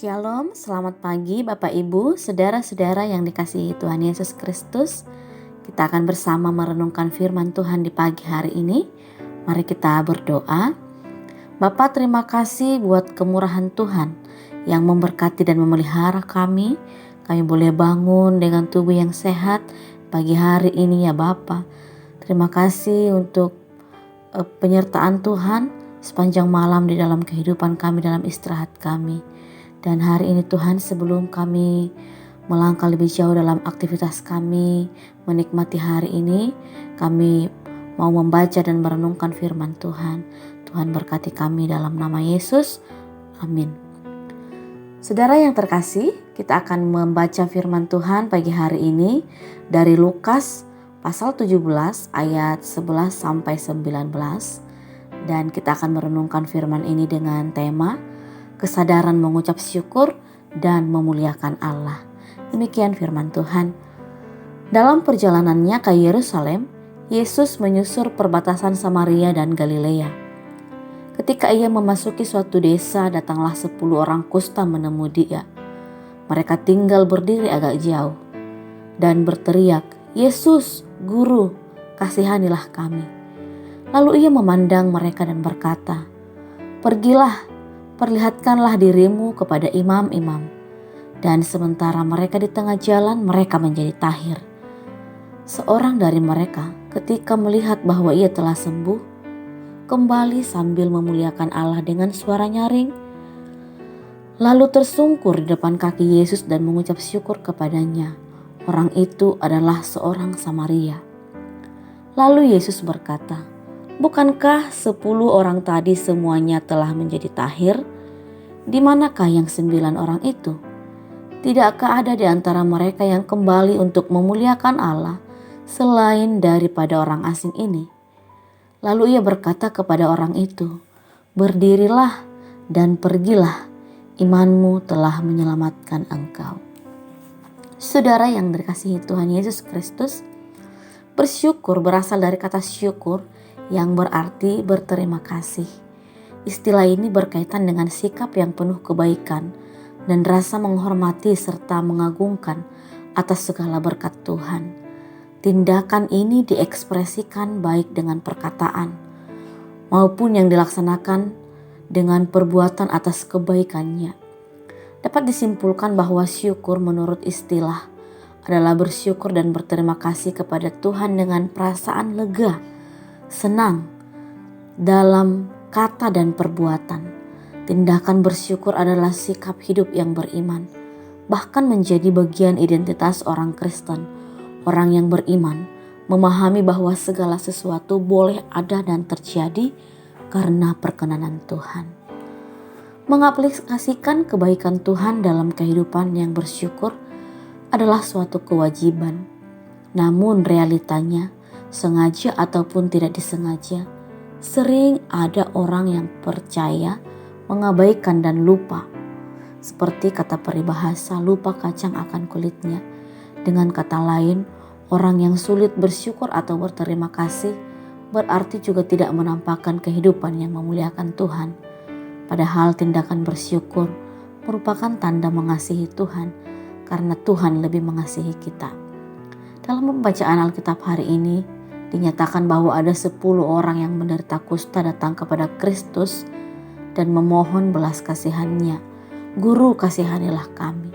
Shalom, selamat pagi Bapak Ibu, saudara-saudara yang dikasihi Tuhan Yesus Kristus. Kita akan bersama merenungkan firman Tuhan di pagi hari ini. Mari kita berdoa. Bapa, terima kasih buat kemurahan Tuhan yang memberkati dan memelihara kami. Kami boleh bangun dengan tubuh yang sehat pagi hari ini ya Bapa. Terima kasih untuk penyertaan Tuhan sepanjang malam di dalam kehidupan kami, dalam istirahat kami. Dan hari ini Tuhan, sebelum kami melangkah lebih jauh dalam aktivitas kami menikmati hari ini, kami mau membaca dan merenungkan firman Tuhan. Tuhan berkati kami dalam nama Yesus. Amin. Saudara yang terkasih, kita akan membaca firman Tuhan pagi hari ini dari Lukas pasal 17 ayat 11 sampai 19. Dan kita akan merenungkan firman ini dengan tema kesadaran mengucap syukur dan memuliakan Allah. Demikian firman Tuhan. Dalam perjalanannya ke Yerusalem, Yesus menyusur perbatasan Samaria dan Galilea. Ketika ia memasuki suatu desa, datanglah 10 orang kusta menemui dia. Mereka tinggal berdiri agak jauh dan berteriak, "Yesus, Guru, kasihanilah kami." Lalu ia memandang mereka dan berkata, "Pergilah, perlihatkanlah dirimu kepada imam-imam." Dan sementara mereka di tengah jalan, mereka menjadi tahir. Seorang dari mereka ketika melihat bahwa ia telah sembuh, kembali sambil memuliakan Allah dengan suara nyaring, lalu tersungkur di depan kaki Yesus dan mengucap syukur kepadanya. Orang itu adalah seorang Samaria. Lalu Yesus berkata, "Bukankah 10 orang tadi semuanya telah menjadi tahir? Di manakah yang 9 orang itu? Tidakkah ada di antara mereka yang kembali untuk memuliakan Allah selain daripada orang asing ini?" Lalu ia berkata kepada orang itu, "Berdirilah dan pergilah, imanmu telah menyelamatkan engkau." Saudara yang dikasihi Tuhan Yesus Kristus, bersyukur berasal dari kata syukur yang berarti berterima kasih. Istilah ini berkaitan dengan sikap yang penuh kebaikan dan rasa menghormati serta mengagungkan atas segala berkat Tuhan. Tindakan ini diekspresikan baik dengan perkataan maupun yang dilaksanakan dengan perbuatan atas kebaikannya. Dapat disimpulkan bahwa syukur menurut istilah adalah bersyukur dan berterima kasih kepada Tuhan dengan perasaan lega, senang dalam kata dan perbuatan. Tindakan bersyukur adalah sikap hidup yang beriman, bahkan menjadi bagian identitas orang Kristen. Orang yang beriman memahami bahwa segala sesuatu boleh ada dan terjadi karena perkenanan Tuhan. Mengaplikasikan kebaikan Tuhan dalam kehidupan yang bersyukur adalah suatu kewajiban. Namun realitanya, sengaja ataupun tidak disengaja, sering ada orang yang percaya, mengabaikan dan lupa. Seperti kata peribahasa, lupa kacang akan kulitnya. Dengan kata lain, orang yang sulit bersyukur atau berterima kasih berarti juga tidak menampakkan kehidupan yang memuliakan Tuhan. Padahal tindakan bersyukur merupakan tanda mengasihi Tuhan karena Tuhan lebih mengasihi kita. Dalam pembacaan Alkitab hari ini, dinyatakan bahwa ada 10 orang yang menderita kusta datang kepada Kristus dan memohon belas kasihannya. "Guru, kasihanilah kami."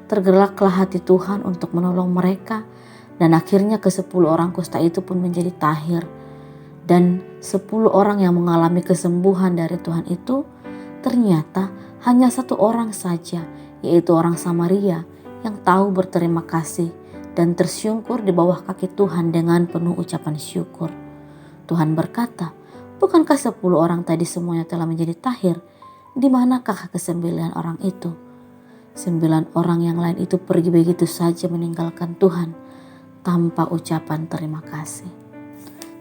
Tergeraklah hati Tuhan untuk menolong mereka dan akhirnya ke-10 orang kusta itu pun menjadi tahir. Dan 10 orang yang mengalami kesembuhan dari Tuhan itu ternyata hanya 1 orang saja, yaitu orang Samaria yang tahu berterima kasih dan tersungkur di bawah kaki Tuhan dengan penuh ucapan syukur. Tuhan berkata, "Bukankah 10 orang tadi semuanya telah menjadi tahir? Di manakah ke-9 orang itu?" 9 orang yang lain itu pergi begitu saja meninggalkan Tuhan tanpa ucapan terima kasih.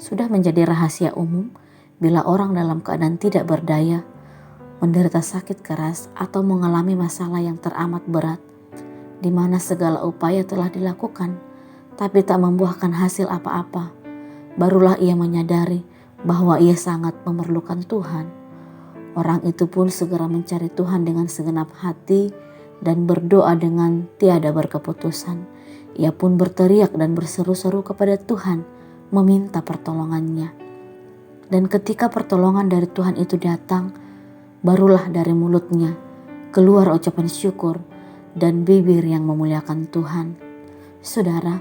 Sudah menjadi rahasia umum bila orang dalam keadaan tidak berdaya, menderita sakit keras atau mengalami masalah yang teramat berat, di mana segala upaya telah dilakukan tapi tak membuahkan hasil apa-apa, barulah ia menyadari bahwa ia sangat memerlukan Tuhan. Orang itu pun segera mencari Tuhan dengan segenap hati dan berdoa dengan tiada berkeputusan. Ia pun berteriak dan berseru-seru kepada Tuhan, meminta pertolongannya. Dan ketika pertolongan dari Tuhan itu datang, barulah dari mulutnya keluar ucapan syukur dan bibir yang memuliakan Tuhan. Saudara,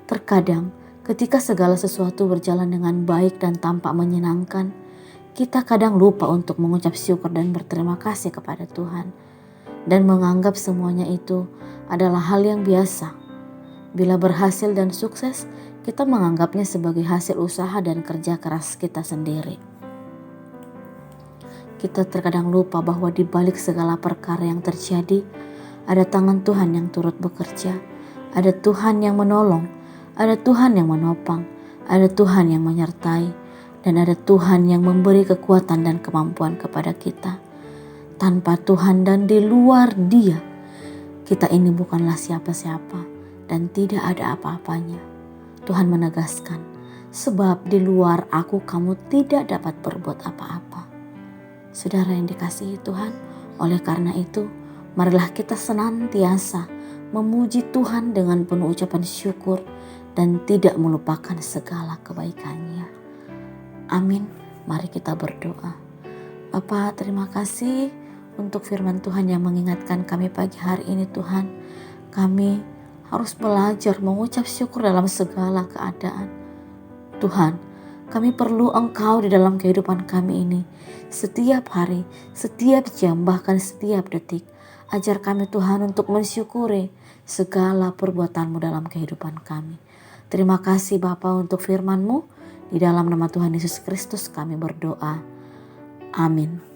terkadang ketika segala sesuatu berjalan dengan baik dan tampak menyenangkan, kita kadang lupa untuk mengucap syukur dan berterima kasih kepada Tuhan dan menganggap semuanya itu adalah hal yang biasa. Bila berhasil dan sukses, kita menganggapnya sebagai hasil usaha dan kerja keras kita sendiri. Kita terkadang lupa bahwa di balik segala perkara yang terjadi, ada tangan Tuhan yang turut bekerja, ada Tuhan yang menolong, ada Tuhan yang menopang, ada Tuhan yang menyertai, dan ada Tuhan yang memberi kekuatan dan kemampuan kepada kita. Tanpa Tuhan dan di luar Dia, kita ini bukanlah siapa-siapa dan tidak ada apa-apanya. Tuhan menegaskan, sebab di luar aku kamu tidak dapat berbuat apa-apa. Saudara yang dikasihi Tuhan, oleh karena itu, marilah kita senantiasa memuji Tuhan dengan penuh ucapan syukur dan tidak melupakan segala kebaikannya. Amin. Mari kita berdoa. Bapa, terima kasih untuk firman Tuhan yang mengingatkan kami pagi hari ini Tuhan. Kami harus belajar mengucap syukur dalam segala keadaan. Tuhan, kami perlu Engkau di dalam kehidupan kami ini. Setiap hari, setiap jam, bahkan setiap detik. Ajar kami Tuhan untuk mensyukuri segala perbuatan-Mu dalam kehidupan kami. Terima kasih Bapa untuk firman-Mu. Di dalam nama Tuhan Yesus Kristus kami berdoa. Amin.